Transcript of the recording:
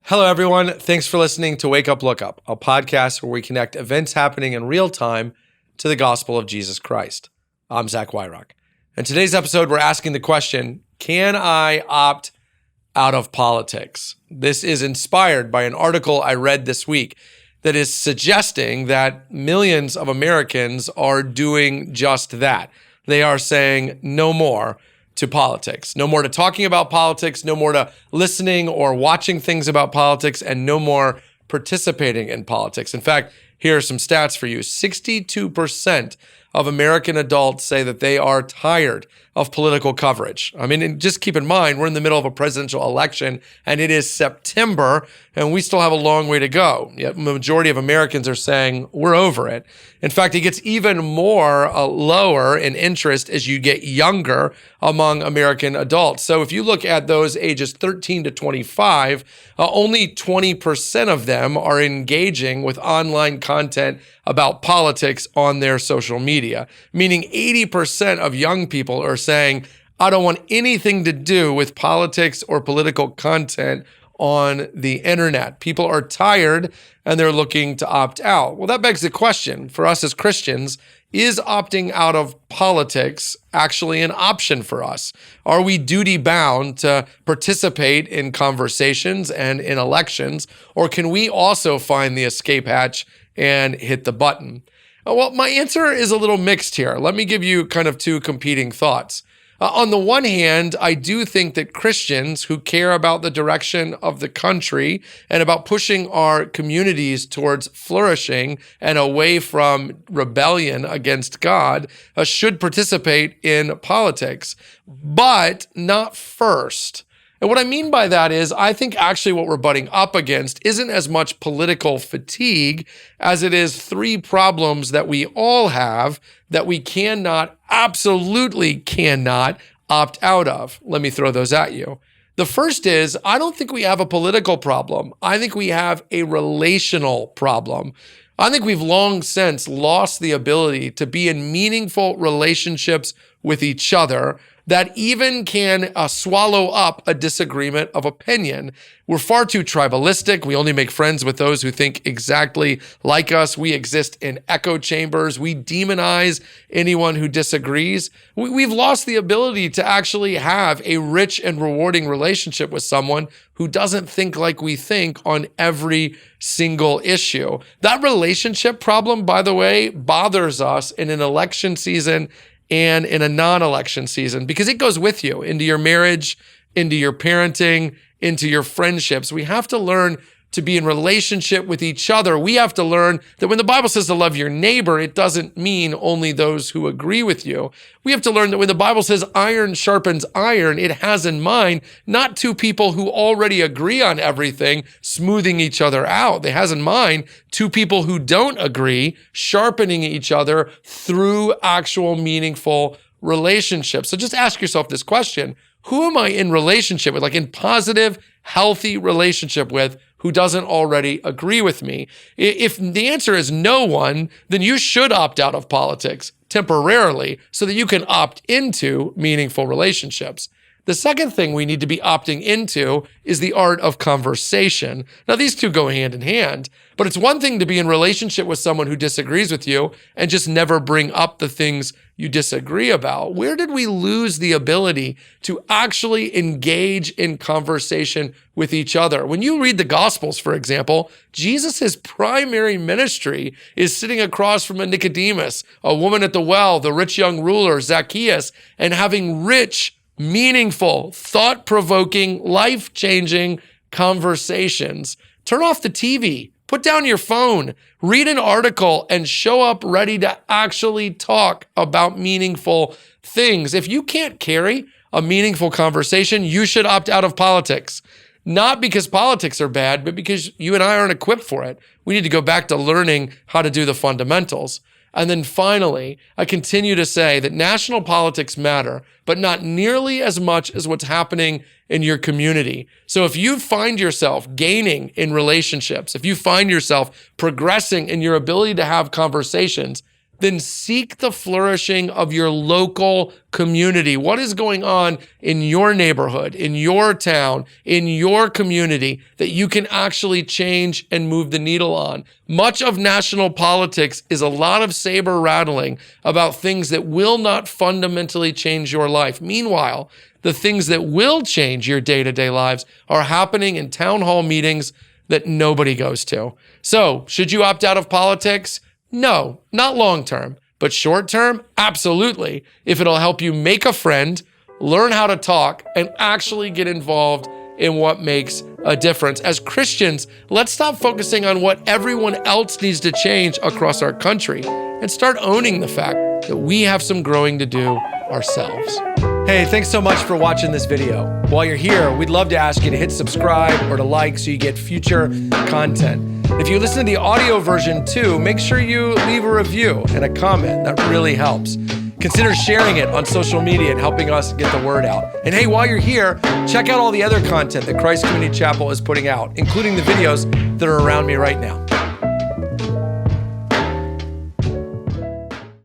Hello, everyone. Thanks for listening to Wake Up, Look Up, a podcast where we connect events happening in real time to the gospel of Jesus Christ. I'm Zach Weihrauch. In today's episode, we're asking the question, can I opt out of politics? This is inspired by an article I read this week that is suggesting that millions of Americans are doing just that. They are saying no more to politics, no more to talking about politics, no more to listening or watching things about politics, and no more participating in politics. In fact, here are some stats for you. 62% of American adults say that they are tired of political coverage. I mean, and just keep in mind, we're in the middle of a presidential election and it is September and we still have a long way to go. Yet the majority of Americans are saying we're over it. In fact, it gets even more lower in interest as you get younger among American adults. So if you look at those ages 13 to 25, only 20% of them are engaging with online content about politics on their social media, meaning 80% of young people are saying, I don't want anything to do with politics or political content on the internet. People are tired and they're looking to opt out. Well, that begs the question for us as Christians, is opting out of politics actually an option for us? Are we duty bound to participate in conversations and in elections, or can we also find the escape hatch and hit the button? Well, my answer is a little mixed here. Let me give you kind of two competing thoughts. On the one hand, I do think that Christians who care about the direction of the country and about pushing our communities towards flourishing and away from rebellion against God should participate in politics, but not first. And what I mean by that is I think actually what we're butting up against isn't as much political fatigue as it is three problems that we all have that we absolutely cannot opt out of. Let me throw those at you. The first is, I don't think we have a political problem. I think we have a relational problem. I think we've long since lost the ability to be in meaningful relationships with each other that even can swallow up a disagreement of opinion. We're far too tribalistic. We only make friends with those who think exactly like us. We exist in echo chambers. We demonize anyone who disagrees. We've lost the ability to actually have a rich and rewarding relationship with someone who doesn't think like we think on every single issue. That relationship problem, by the way, bothers us in an election season and in a non-election season, because it goes with you into your marriage, into your parenting, into your friendships. We have to learn to be in relationship with each other. We have to learn that when the Bible says to love your neighbor, it doesn't mean only those who agree with you. We have to learn that when the Bible says iron sharpens iron, it has in mind not two people who already agree on everything, smoothing each other out. It has in mind two people who don't agree, sharpening each other through actual meaningful relationships. So just ask yourself this question. Who am I in relationship with, like in positive, healthy relationship with, who doesn't already agree with me? If the answer is no one, then you should opt out of politics temporarily so that you can opt into meaningful relationships. The second thing we need to be opting into is the art of conversation. Now, these two go hand in hand, but it's one thing to be in relationship with someone who disagrees with you and just never bring up the things you disagree about. Where did we lose the ability to actually engage in conversation with each other? When you read the Gospels, for example, Jesus' primary ministry is sitting across from a Nicodemus, a woman at the well, the rich young ruler, Zacchaeus, and having rich, meaningful, thought-provoking, life-changing conversations. Turn off the TV, put down your phone, read an article, and show up ready to actually talk about meaningful things. If you can't carry a meaningful conversation, you should opt out of politics. Not because politics are bad, but because you and I aren't equipped for it. We need to go back to learning how to do the fundamentals. And then finally, I continue to say that national politics matter, but not nearly as much as what's happening in your community. So if you find yourself gaining in relationships, if you find yourself progressing in your ability to have conversations, then seek the flourishing of your local community. What is going on in your neighborhood, in your town, in your community that you can actually change and move the needle on? Much of national politics is a lot of saber rattling about things that will not fundamentally change your life. Meanwhile, the things that will change your day-to-day lives are happening in town hall meetings that nobody goes to. So, should you opt out of politics? No, not long term, but short term, absolutely. If it'll help you make a friend, learn how to talk, and actually get involved in what makes a difference. As Christians, let's stop focusing on what everyone else needs to change across our country and start owning the fact that we have some growing to do ourselves. Hey, thanks so much for watching this video. While you're here, we'd love to ask you to hit subscribe or to like so you get future content. If you listen to the audio version too, make sure you leave a review and a comment. That really helps. Consider sharing it on social media and helping us get the word out. And hey, while you're here, check out all the other content that Christ Community Chapel is putting out, including the videos that are around me right now.